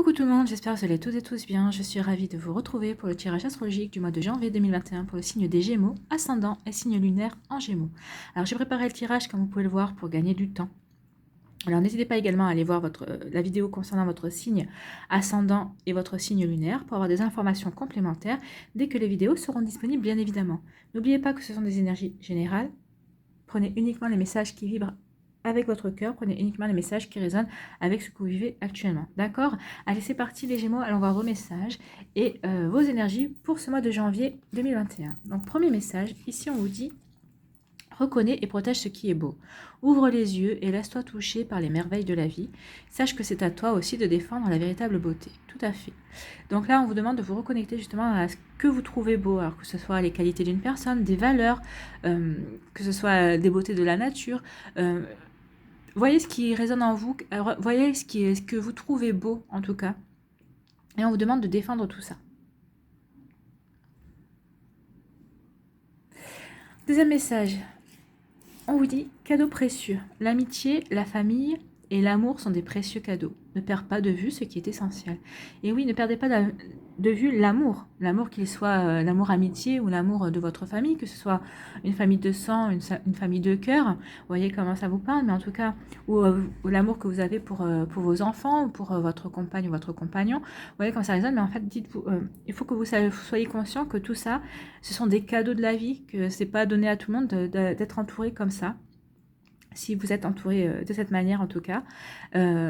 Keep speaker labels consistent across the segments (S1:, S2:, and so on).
S1: Coucou tout le monde, j'espère que vous allez toutes et tous bien. Je suis ravie de vous retrouver pour le tirage astrologique du mois de janvier 2021 pour le signe des Gémeaux, ascendant et signe lunaire en Gémeaux. Alors j'ai préparé le tirage comme vous pouvez le voir pour gagner du temps. Alors n'hésitez pas également à aller voir la vidéo concernant votre signe ascendant et votre signe lunaire pour avoir des informations complémentaires dès que les vidéos seront disponibles bien évidemment. N'oubliez pas que ce sont des énergies générales. Prenez uniquement les messages qui vibrent avec votre cœur, prenez uniquement les messages qui résonnent avec ce que vous vivez actuellement. D'accord? Allez, c'est parti les Gémeaux, allons voir vos messages et vos énergies pour ce mois de janvier 2021. Donc, premier message, ici on vous dit « Reconnais et protège ce qui est beau. Ouvre les yeux et laisse-toi toucher par les merveilles de la vie. Sache que c'est à toi aussi de défendre la véritable beauté. » Tout à fait. Donc là, on vous demande de vous reconnecter justement à ce que vous trouvez beau, alors que ce soit les qualités d'une personne, des valeurs, que ce soit des beautés de la nature. Voyez ce qui résonne en vous, voyez ce que vous trouvez beau en tout cas. Et on vous demande de défendre tout ça. Deuxième message. On vous dit cadeau précieux. L'amitié, la famille et l'amour sont des précieux cadeaux. Ne perds pas de vue ce qui est essentiel. Et oui, ne perdez pas de vue l'amour. L'amour qu'il soit l'amour amitié ou l'amour de votre famille, que ce soit une famille de sang, une famille de cœur. Vous voyez comment ça vous parle, mais en tout cas, ou l'amour que vous avez pour vos enfants, ou pour votre compagne ou votre compagnon. Vous voyez comment ça résonne, mais en fait, dites-vous, il faut que vous soyez conscient que tout ça, ce sont des cadeaux de la vie, que c'est pas donné à tout le monde d'être entouré comme ça. Si vous êtes entouré de cette manière, en tout cas,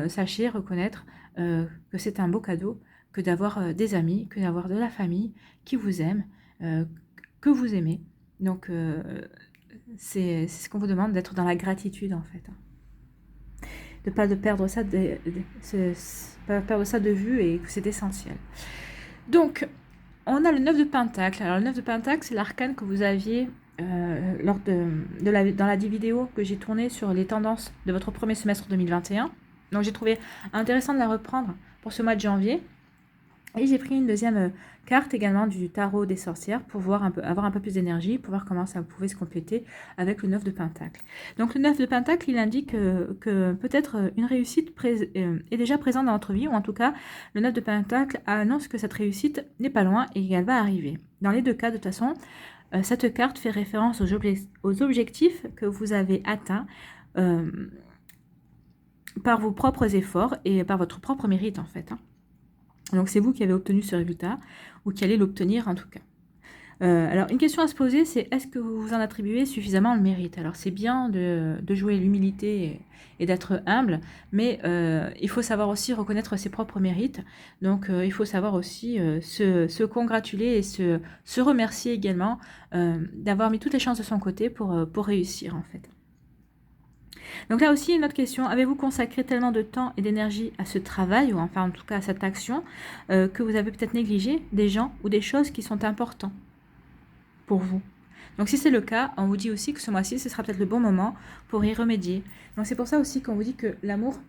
S1: sachez reconnaître que c'est un beau cadeau, que d'avoir des amis, que d'avoir de la famille qui vous aime, que vous aimez. Donc, c'est ce qu'on vous demande, d'être dans la gratitude, en fait. De ne pas perdre ça de vue et que c'est essentiel. Donc, on a le 9 de Pentacle. Alors, le 9 de Pentacle, c'est l'arcane que vous aviez dans la vidéo que j'ai tournée sur les tendances de votre premier semestre 2021. Donc j'ai trouvé intéressant de la reprendre pour ce mois de janvier. Et j'ai pris une deuxième carte également du tarot des sorcières pour avoir un peu plus d'énergie, pour voir comment ça pouvait se compléter avec le 9 de Pentacle. Donc le 9 de Pentacle, il indique que peut-être une réussite est déjà présente dans votre vie, ou en tout cas, le 9 de Pentacle annonce que cette réussite n'est pas loin et qu'elle va arriver. Dans les deux cas, de toute façon, cette carte fait référence aux objectifs que vous avez atteints par vos propres efforts et par votre propre mérite en fait. Donc c'est vous qui avez obtenu ce résultat ou qui allez l'obtenir en tout cas. Alors une question à se poser, c'est est-ce que vous vous en attribuez suffisamment le mérite? Alors c'est bien de jouer l'humilité et d'être humble, mais il faut savoir aussi reconnaître ses propres mérites. Donc il faut savoir aussi se congratuler et se remercier également d'avoir mis toutes les chances de son côté pour réussir en fait. Donc là aussi, une autre question, avez-vous consacré tellement de temps et d'énergie à ce travail, ou enfin en tout cas à cette action, que vous avez peut-être négligé des gens ou des choses qui sont importants pour vous? Donc si c'est le cas, on vous dit aussi que ce mois-ci, ce sera peut-être le bon moment pour y remédier. Donc c'est pour ça aussi qu'on vous dit que l'amour,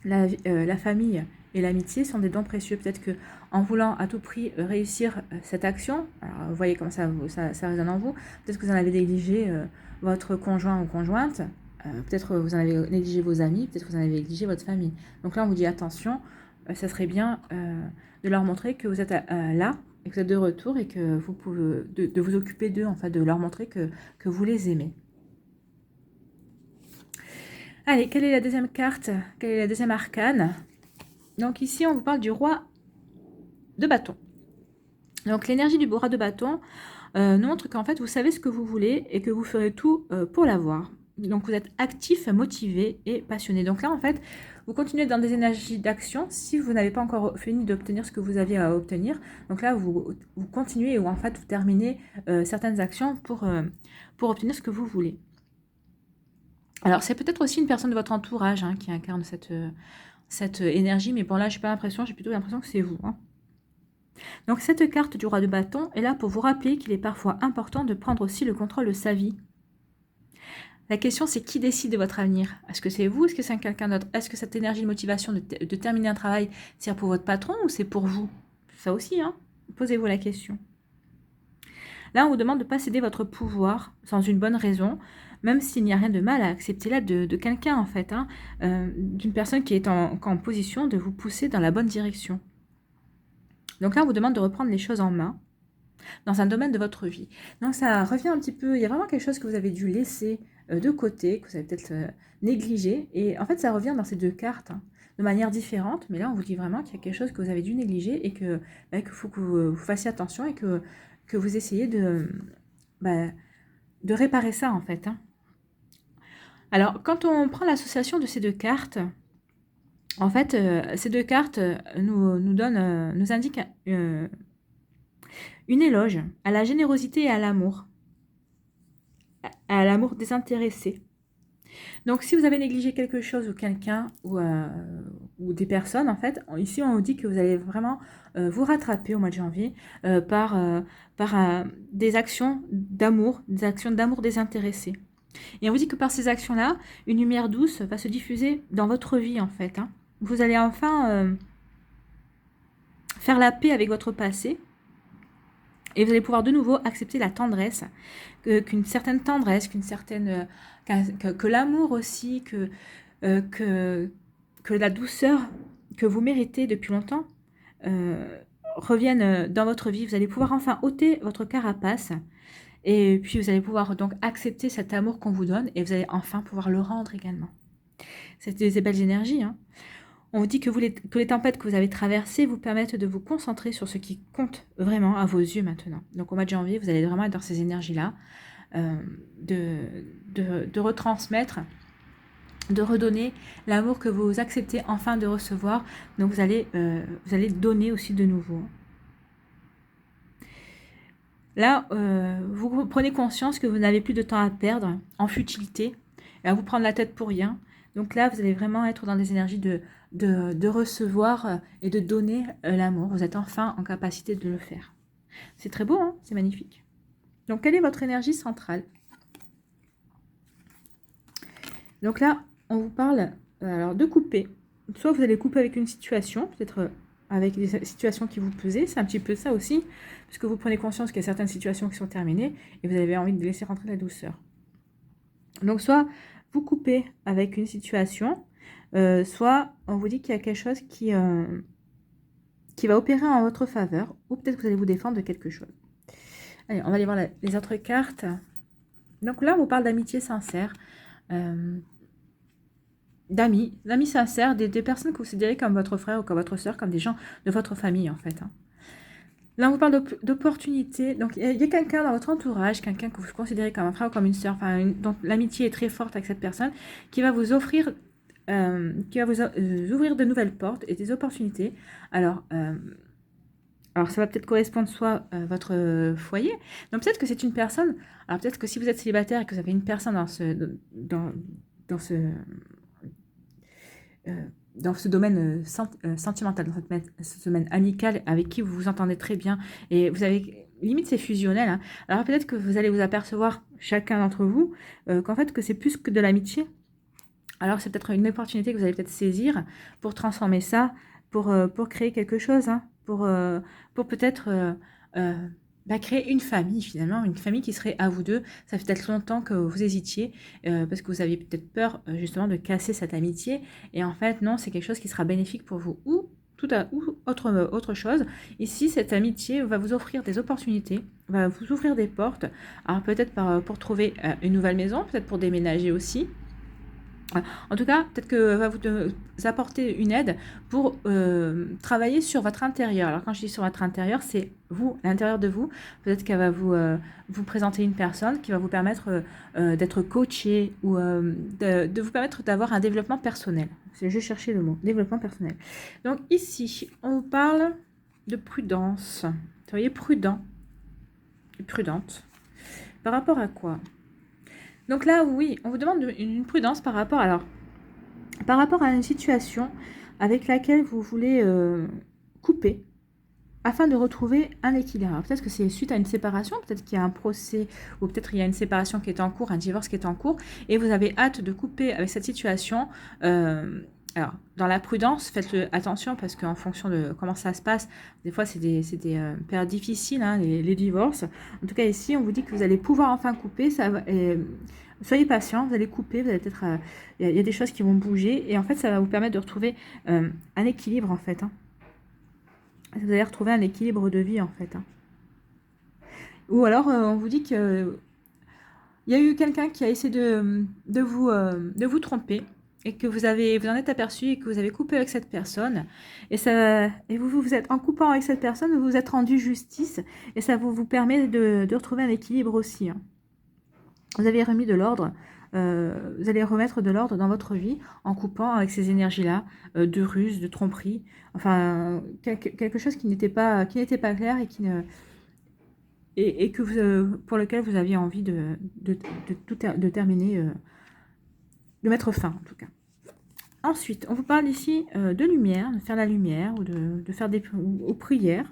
S1: la famille et l'amitié sont des dons précieux. Peut-être que en voulant à tout prix réussir cette action, alors vous voyez comment ça résonne en vous, peut-être que vous en avez négligé votre conjoint ou conjointe, peut-être vous en avez négligé vos amis, peut-être que vous en avez négligé votre famille. Donc là, on vous dit attention, ça serait bien de leur montrer que vous êtes là, et que vous êtes de retour, et que vous pouvez de vous occuper d'eux, en fait, de leur montrer que vous les aimez. Allez, quelle est la deuxième carte? Quelle est la deuxième arcane? Donc ici, on vous parle du roi de bâton. Donc l'énergie du roi de bâton nous montre qu'en fait, vous savez ce que vous voulez et que vous ferez tout pour l'avoir. Donc vous êtes actif, motivé et passionné. Donc là, en fait, vous continuez dans des énergies d'action si vous n'avez pas encore fini d'obtenir ce que vous aviez à obtenir. Donc là, vous continuez ou en fait, vous terminez certaines actions pour obtenir ce que vous voulez. Alors, c'est peut-être aussi une personne de votre entourage qui incarne cette énergie, mais bon là, j'ai pas l'impression, j'ai plutôt l'impression que c'est vous. Donc, cette carte du roi de bâton est là pour vous rappeler qu'il est parfois important de prendre aussi le contrôle de sa vie. La question, c'est qui décide de votre avenir? Est-ce que c'est vous? Est-ce que c'est quelqu'un d'autre? Est-ce que cette énergie de motivation de terminer un travail, c'est pour votre patron ou c'est pour vous? Ça aussi, posez-vous la question. Là, on vous demande de ne pas céder votre pouvoir sans une bonne raison, même s'il n'y a rien de mal à accepter là de quelqu'un en fait, hein, d'une personne qui est en position de vous pousser dans la bonne direction. Donc là, on vous demande de reprendre les choses en main dans un domaine de votre vie. Donc ça revient un petit peu, il y a vraiment quelque chose que vous avez dû laisser de côté, que vous avez peut-être négligé, et en fait ça revient dans ces deux cartes, hein, de manière différente, mais là on vous dit vraiment qu'il y a quelque chose que vous avez dû négliger et que faut que vous fassiez attention et que vous essayez bah, de réparer ça en fait, hein. Alors quand on prend l'association de ces deux cartes, en fait ces deux cartes nous indiquent une éloge à la générosité et à l'amour désintéressé. Donc, si vous avez négligé quelque chose ou quelqu'un ou des personnes, en fait, ici, on vous dit que vous allez vraiment vous rattraper au mois de janvier par des actions d'amour désintéressées. Et on vous dit que par ces actions-là, une lumière douce va se diffuser dans votre vie, en fait, hein. Vous allez enfin faire la paix avec votre passé. Et vous allez pouvoir de nouveau accepter la tendresse, qu'une certaine tendresse, que l'amour aussi, que la douceur que vous méritez depuis longtemps reviennent dans votre vie. Vous allez pouvoir enfin ôter votre carapace et puis vous allez pouvoir donc accepter cet amour qu'on vous donne et vous allez enfin pouvoir le rendre également. C'est des belles énergies, hein. On vous dit que les tempêtes que vous avez traversées vous permettent de vous concentrer sur ce qui compte vraiment à vos yeux maintenant. Donc au mois de janvier, vous allez vraiment être dans ces énergies-là, de retransmettre, de redonner l'amour que vous acceptez enfin de recevoir. Donc vous allez donner aussi de nouveau. Là, vous prenez conscience que vous n'avez plus de temps à perdre en futilité, et à vous prendre la tête pour rien. Donc là, vous allez vraiment être dans des énergies de recevoir et de donner l'amour. Vous êtes enfin en capacité de le faire. C'est très beau, hein, c'est magnifique. Donc, quelle est votre énergie centrale? Donc là, on vous parle alors de couper. Soit vous allez couper avec une situation, peut-être avec des situations qui vous plaisaient. C'est un petit peu ça aussi, puisque vous prenez conscience qu'il y a certaines situations qui sont terminées et vous avez envie de laisser rentrer la douceur. Donc, soit vous coupez avec une situation, soit on vous dit qu'il y a quelque chose qui va opérer en votre faveur, ou peut-être que vous allez vous défendre de quelque chose. Allez, on va aller voir les autres cartes. Donc là, on vous parle d'amitié sincère, d'amis sincères, des personnes que vous considérez comme votre frère ou comme votre soeur, comme des gens de votre famille en fait, hein. Là, on vous parle d'opportunités. Donc, il y a quelqu'un dans votre entourage, quelqu'un que vous considérez comme un frère ou comme une sœur, enfin, dont l'amitié est très forte avec cette personne, qui va vous offrir, ouvrir de nouvelles portes et des opportunités. Alors ça va peut-être correspondre soit à votre foyer. Donc, peut-être que c'est une personne. Alors, peut-être que si vous êtes célibataire et que vous avez une personne dans ce domaine sentimental, dans ce domaine amical, avec qui vous vous entendez très bien, et vous avez, limite c'est fusionnel, hein. Alors peut-être que vous allez vous apercevoir, chacun d'entre vous, qu'en fait que c'est plus que de l'amitié. Alors c'est peut-être une opportunité que vous allez peut-être saisir pour transformer ça, pour créer quelque chose, hein, pour peut-être créer une famille finalement, une famille qui serait à vous deux. Ça fait peut-être longtemps que vous hésitiez parce que vous aviez peut-être peur justement de casser cette amitié, et en fait non, c'est quelque chose qui sera bénéfique pour vous ou autre chose. Ici, cette amitié va vous offrir des opportunités, va vous ouvrir des portes, alors peut-être pour trouver une nouvelle maison, peut-être pour déménager aussi. En tout cas, peut-être que va vous apporter une aide pour travailler sur votre intérieur. Alors quand je dis sur votre intérieur, c'est vous, l'intérieur de vous. Peut-être qu'elle va vous présenter une personne qui va vous permettre d'être coaché ou de vous permettre d'avoir un développement personnel. Je vais chercher le mot, développement personnel. Donc ici, on vous parle de prudence. Soyez prudent et prudente. Par rapport à quoi ? Donc là, oui, on vous demande une prudence par rapport à une situation avec laquelle vous voulez couper afin de retrouver un équilibre. Alors, peut-être que c'est suite à une séparation, peut-être qu'il y a un procès ou peut-être il y a une séparation qui est en cours, un divorce qui est en cours et vous avez hâte de couper avec cette situation. Alors, dans la prudence, faites attention parce qu'en fonction de comment ça se passe, des fois c'est des périodes difficiles, hein, les divorces. En tout cas, ici, on vous dit que vous allez pouvoir enfin couper. soyez patient, vous allez couper, vous allez peut-être, il y a des choses qui vont bouger, et en fait, ça va vous permettre de retrouver un équilibre, en fait. Hein. Vous allez retrouver un équilibre de vie, en fait. Hein. Ou alors, on vous dit que il y a eu quelqu'un qui a essayé de vous tromper, et que vous en êtes aperçu, et que vous avez coupé avec cette personne, et vous êtes, en coupant avec cette personne, vous vous êtes rendu justice, et ça vous permet de retrouver un équilibre aussi. Hein. Vous avez remis de l'ordre, vous allez remettre de l'ordre dans votre vie en coupant avec ces énergies-là, de ruse, de tromperie, enfin quelque chose qui n'était pas clair, et qui ne et que pour lequel vous aviez envie de terminer, de mettre fin en tout cas. Ensuite, on vous parle ici de lumière, de faire la lumière, ou de faire ou prières.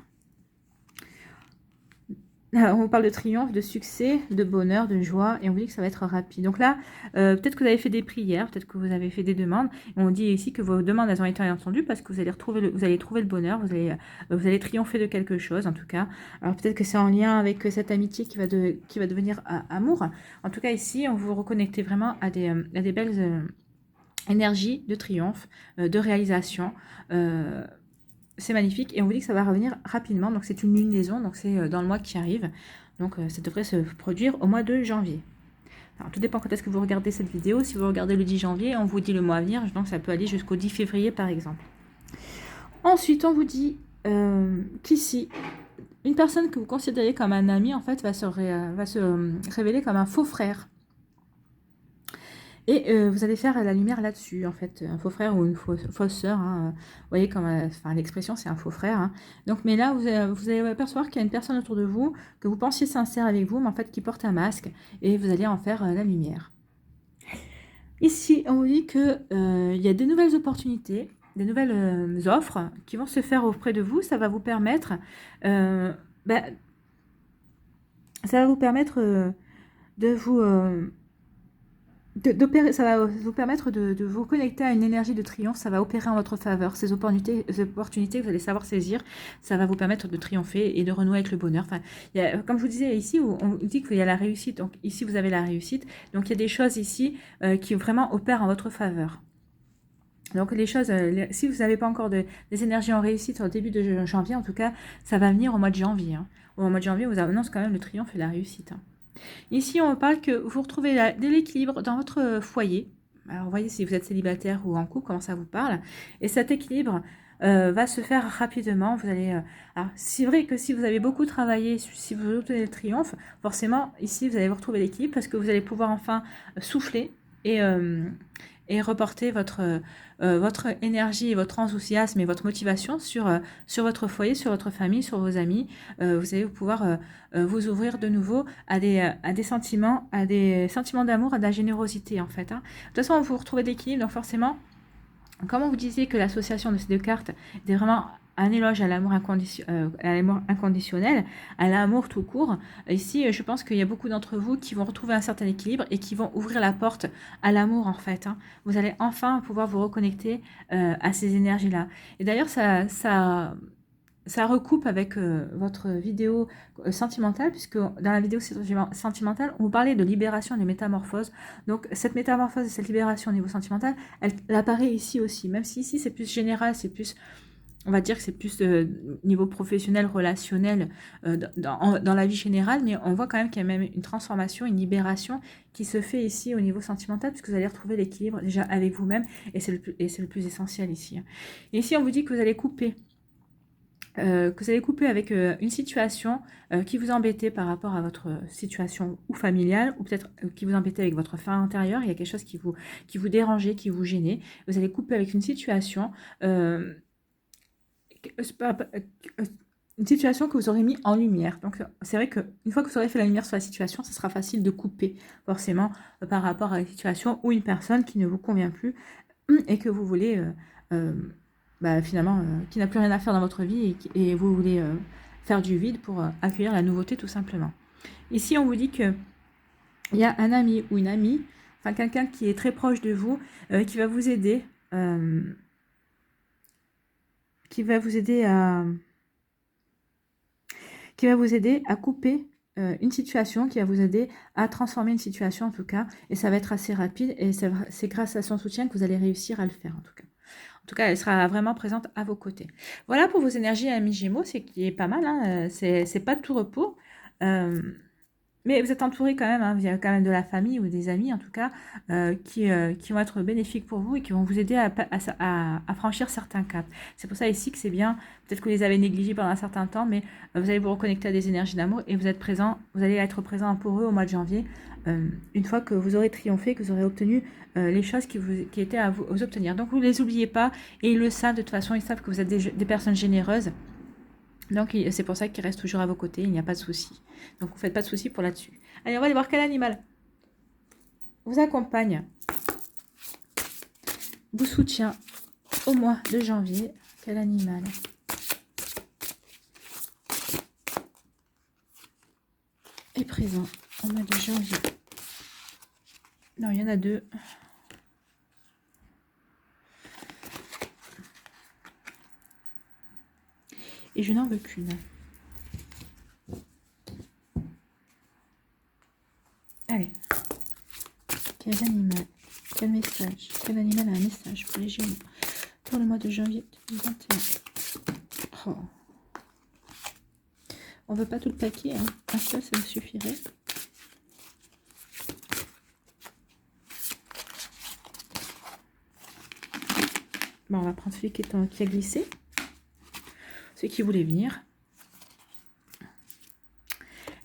S1: On vous parle de triomphe, de succès, de bonheur, de joie, et on vous dit que ça va être rapide. Donc là, peut-être que vous avez fait des prières, peut-être que vous avez fait des demandes, et on dit ici que vos demandes, elles ont été entendues, parce que vous allez trouver le bonheur, vous allez triompher de quelque chose, en tout cas. Alors peut-être que c'est en lien avec cette amitié qui va devenir amour. En tout cas, ici, on vous reconnectez vraiment à des belles énergies de triomphe, de réalisation, c'est magnifique, et on vous dit que ça va revenir rapidement, donc c'est une lunaison, donc c'est dans le mois qui arrive, donc ça devrait se produire au mois de janvier. Alors tout dépend quand est-ce que vous regardez cette vidéo. Si vous regardez le 10 janvier, on vous dit le mois à venir, donc ça peut aller jusqu'au 10 février par exemple. Ensuite, on vous dit qu'ici, une personne que vous considérez comme un ami, en fait, va se révéler comme un faux frère. Et vous allez faire la lumière là-dessus, en fait, un faux frère ou une fausse sœur. Hein. Vous voyez, comme l'expression, c'est un faux frère. Hein. Donc, mais là, vous allez apercevoir qu'il y a une personne autour de vous, que vous pensiez sincère avec vous, mais en fait, qui porte un masque, et vous allez en faire la lumière. Ici, on vous dit qu'il y a des nouvelles opportunités, des nouvelles offres qui vont se faire auprès de vous. Ça va vous permettre, ça va vous permettre de vous... ça va vous permettre de vous connecter à une énergie de triomphe, ça va opérer en votre faveur. Ces opportunités, vous allez savoir saisir, ça va vous permettre de triompher et de renouer avec le bonheur. Enfin, comme je vous disais ici, on dit qu'il y a la réussite, donc ici vous avez la réussite, donc il y a des choses ici qui vraiment opèrent en votre faveur. Donc les choses, si vous n'avez pas encore des énergies en réussite au début de janvier, en tout cas, ça va venir au mois de janvier. Hein. Au mois de janvier, on vous annonce quand même le triomphe et la réussite. Hein. Ici, on parle que vous retrouvez de l'équilibre dans votre foyer. Alors, vous voyez, si vous êtes célibataire ou en couple, comment ça vous parle. Et cet équilibre va se faire rapidement. Vous allez. Alors, c'est vrai que si vous avez beaucoup travaillé, si vous obtenez le triomphe, forcément, ici, vous allez vous retrouver l'équilibre, parce que vous allez pouvoir enfin souffler et reporter votre énergie et votre enthousiasme et votre motivation sur votre foyer, sur votre famille, sur vos amis. Vous allez pouvoir vous ouvrir de nouveau à des sentiments d'amour, à de la générosité en fait. Hein. De toute façon, vous retrouvez l'équilibre, donc forcément, comme on vous disait que l'association de ces deux cartes était vraiment un éloge à l'amour inconditionnel, à l'amour tout court. Ici, je pense qu'il y a beaucoup d'entre vous qui vont retrouver un certain équilibre et qui vont ouvrir la porte à l'amour, en fait. Hein. Vous allez enfin pouvoir vous reconnecter à ces énergies-là. Et d'ailleurs, ça recoupe avec votre vidéo sentimentale, puisque dans la vidéo sentimentale, on vous parlait de libération et de métamorphose. Donc, cette métamorphose et cette libération au niveau sentimental, elle apparaît ici aussi. Même si ici, c'est plus général, c'est plus... On va dire que c'est plus niveau professionnel, relationnel, dans la vie générale, mais on voit quand même qu'il y a même une transformation, une libération qui se fait ici au niveau sentimental, puisque vous allez retrouver l'équilibre déjà avec vous-même, et c'est le plus essentiel ici. Et ici, on vous dit que vous allez couper. Avec une situation qui vous embêtait par rapport à votre situation ou familiale, ou peut-être qui vous embêtait avec votre femme intérieure. Il y a quelque chose qui vous dérangeait, qui vous gênait. Vous allez couper avec une situation que vous aurez mis en lumière. Donc c'est vrai qu'une fois que vous aurez fait la lumière sur la situation, ce sera facile de couper forcément par rapport à la situation ou une personne qui ne vous convient plus et que vous voulez finalement qui n'a plus rien à faire dans votre vie et vous voulez faire du vide pour accueillir la nouveauté tout simplement. Ici on vous dit que il y a un ami ou une amie, enfin quelqu'un qui est très proche de vous, qui va vous aider à couper une situation qui va vous aider à transformer une situation en tout cas, et ça va être assez rapide, et c'est grâce à son soutien que vous allez réussir à le faire en tout cas. En tout cas, elle sera vraiment présente à vos côtés. Voilà pour vos énergies amis Gémeaux, c'est qui est pas mal, hein, c'est pas de tout repos. Mais vous êtes entouré quand même, hein, il y a quand même de la famille ou des amis en tout cas, qui vont être bénéfiques pour vous et qui vont vous aider à franchir certains caps. C'est pour ça ici que c'est bien, peut-être que vous les avez négligés pendant un certain temps, mais vous allez vous reconnecter à des énergies d'amour et vous allez être présent pour eux au mois de janvier, une fois que vous aurez triomphé, que vous aurez obtenu les choses qui étaient à vous obtenir. Donc vous ne les oubliez pas et ils le savent de toute façon, ils savent que vous êtes des personnes généreuses. Donc, c'est pour ça qu'il reste toujours à vos côtés, il n'y a pas de souci. Donc, vous ne faites pas de souci pour là-dessus. Allez, on va aller voir quel animal vous accompagne, vous soutient au mois de janvier. Quel animal est présent au mois de janvier? Non, il y en a deux. Et je n'en veux qu'une. Allez. Quel animal? Quel message? Quel animal a un message pour les Gémeaux pour le mois de janvier 2021? Oh. On veut pas tout le paquet, hein. Un seul, ça me suffirait. Bon, on va prendre celui qui a glissé. Celui qui voulait venir.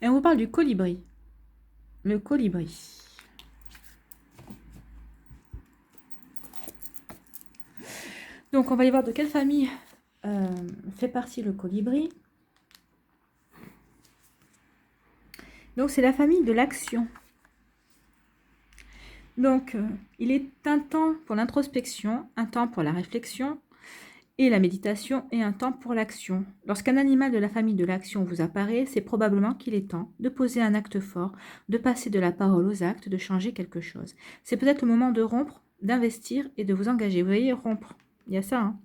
S1: Et on vous parle du colibri. Le colibri. Donc, on va aller voir de quelle famille fait partie le colibri. Donc, c'est la famille de l'action. Donc, il est un temps pour l'introspection, un temps pour la réflexion et la méditation, et un temps pour l'action. Lorsqu'un animal de la famille de l'action vous apparaît, c'est probablement qu'il est temps de poser un acte fort, de passer de la parole aux actes, de changer quelque chose. C'est peut-être le moment de rompre, d'investir et de vous engager. Vous voyez, rompre, il y a ça, hein.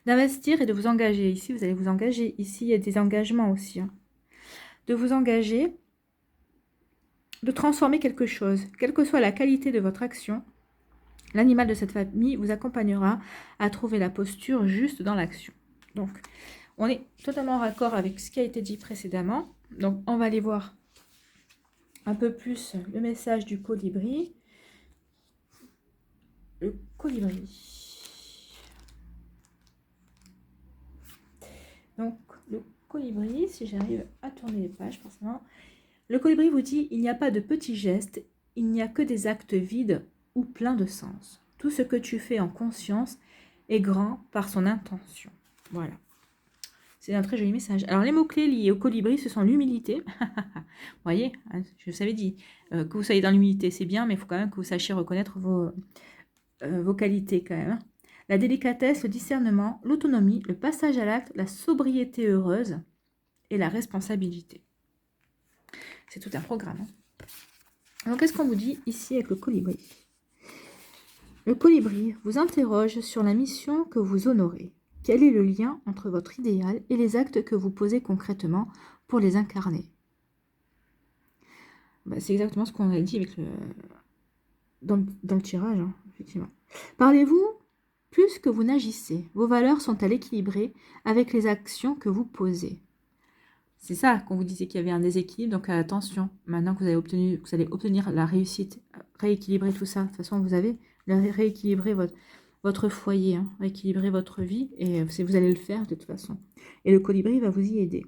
S1: D'investir et de vous engager. Ici, vous allez vous engager. Ici, il y a des engagements aussi, hein. De vous engager, de transformer quelque chose, quelle que soit la qualité de votre action. L'animal de cette famille vous accompagnera à trouver la posture juste dans l'action. Donc, on est totalement en raccord avec ce qui a été dit précédemment. Donc, on va aller voir un peu plus le message du colibri. Le colibri. Donc, le colibri, si j'arrive à tourner les pages, forcément. Le colibri vous dit, il n'y a pas de petits gestes, il n'y a que des actes vides ou plein de sens. Tout ce que tu fais en conscience est grand par son intention. Voilà. C'est un très joli message. Alors, les mots-clés liés au colibri, ce sont l'humilité. Vous voyez, je vous avais dit, que vous soyez dans l'humilité, c'est bien, mais il faut quand même que vous sachiez reconnaître vos qualités quand même. La délicatesse, le discernement, l'autonomie, le passage à l'acte, la sobriété heureuse et la responsabilité. C'est tout un programme, hein. Alors, qu'est-ce qu'on vous dit ici avec le colibri? Le colibri vous interroge sur la mission que vous honorez. Quel est le lien entre votre idéal et les actes que vous posez concrètement pour les incarner? C'est exactement ce qu'on a dit avec dans le tirage, hein, effectivement. Parlez-vous plus que vous n'agissez. Vos valeurs sont à l'équilibrer avec les actions que vous posez. C'est ça qu'on vous disait qu'il y avait un déséquilibre, donc attention. Maintenant que vous allez obtenir la réussite, rééquilibrer tout ça. De toute façon, vous avez rééquilibré votre foyer, hein, rééquilibrer votre vie, et vous allez le faire de toute façon. Et le colibri va vous y aider.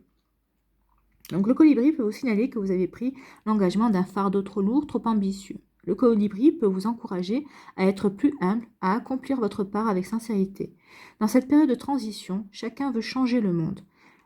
S1: Donc le colibri peut vous signaler que vous avez pris l'engagement d'un fardeau trop lourd, trop ambitieux. Le colibri peut vous encourager à être plus humble, à accomplir votre part avec sincérité. Dans cette période de transition, chacun veut changer le monde.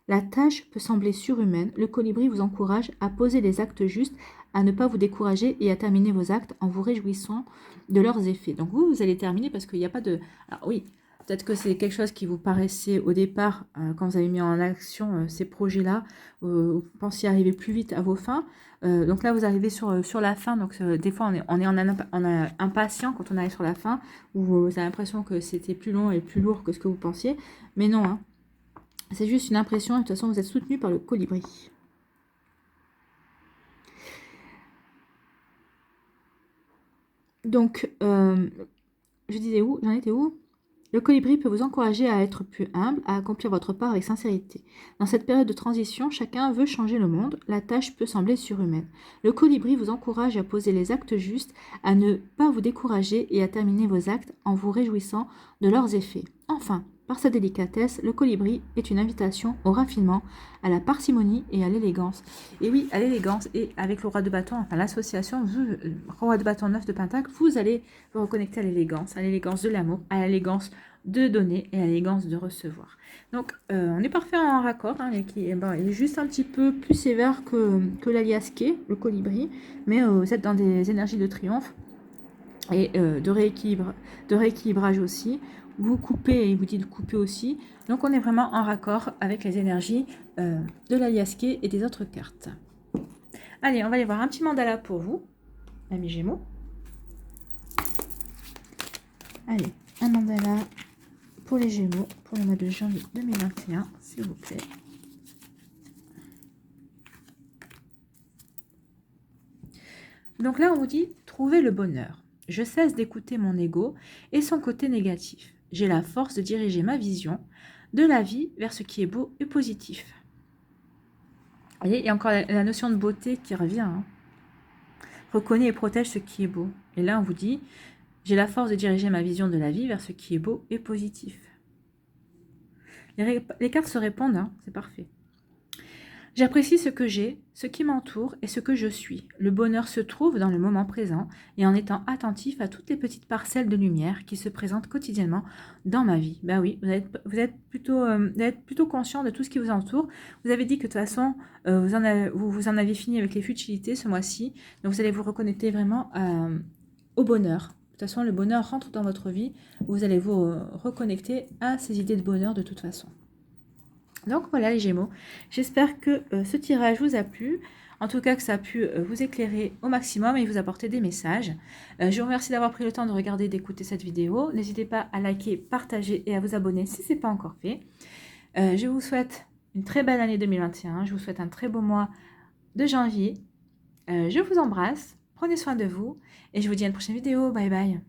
S1: La tâche peut sembler surhumaine, le colibri vous encourage à poser les actes justes, à ne pas vous décourager et à terminer vos actes en vous réjouissant de leurs effets. Donc vous allez terminer parce qu'il n'y a pas de... Alors oui, peut-être que c'est quelque chose qui vous paraissait au départ, quand vous avez mis en action ces projets-là, vous pensiez arriver plus vite à vos fins. Donc là, vous arrivez sur la fin. Donc des fois, on est impatient quand on arrive sur la fin, où vous avez l'impression que c'était plus long et plus lourd que ce que vous pensiez. Mais non, hein. C'est juste une impression, et de toute façon, vous êtes soutenu par le colibri. Donc, je disais où? J'en étais où? Le colibri peut vous encourager à être plus humble, à accomplir votre part avec sincérité. Dans cette période de transition, chacun veut changer le monde, la tâche peut sembler surhumaine. Le colibri vous encourage à poser les actes justes, à ne pas vous décourager et à terminer vos actes en vous réjouissant de leurs effets. Enfin, par sa délicatesse, le colibri est une invitation au raffinement, à la parcimonie et à l'élégance. Et oui, à l'élégance, et avec le roi de bâton, enfin l'association, roi de bâton 9 de pentacle, vous allez vous reconnecter à l'élégance de l'amour, à l'élégance de donner et à l'élégance de recevoir. Donc, on est parfait en raccord. Hein, il est juste un petit peu plus sévère que l'aliasqué, le colibri, mais vous êtes dans des énergies de triomphe et de rééquilibrage aussi. Vous coupez et il vous dit de couper aussi. Donc, on est vraiment en raccord avec les énergies de l'aliasqué et des autres cartes. Allez, on va aller voir un petit mandala pour vous, amis Gémeaux. Allez, un mandala pour les Gémeaux, pour le mois de janvier 2021, s'il vous plaît. Donc là, on vous dit, trouvez le bonheur. Je cesse d'écouter mon ego et son côté négatif. J'ai la force de diriger ma vision de la vie vers ce qui est beau et positif. Vous voyez, il y a encore la notion de beauté qui revient. Hein. Reconnais et protège ce qui est beau. Et là, on vous dit, j'ai la force de diriger ma vision de la vie vers ce qui est beau et positif. Les cartes se répondent, hein, c'est parfait. J'apprécie ce que j'ai, ce qui m'entoure et ce que je suis. Le bonheur se trouve dans le moment présent et en étant attentif à toutes les petites parcelles de lumière qui se présentent quotidiennement dans ma vie. Ben oui, vous êtes plutôt conscient de tout ce qui vous entoure. Vous avez dit que de toute façon, vous en avez fini avec les futilités ce mois-ci. Donc vous allez vous reconnecter vraiment au bonheur. De toute façon, le bonheur rentre dans votre vie. Vous allez vous reconnecter à ces idées de bonheur de toute façon. Donc voilà les Gémeaux, j'espère que ce tirage vous a plu, en tout cas que ça a pu vous éclairer au maximum et vous apporter des messages. Je vous remercie d'avoir pris le temps de regarder et d'écouter cette vidéo. N'hésitez pas à liker, partager et à vous abonner si ce n'est pas encore fait. Je vous souhaite une très belle année 2021, je vous souhaite un très beau mois de janvier. Je vous embrasse, prenez soin de vous et je vous dis à une prochaine vidéo, bye bye.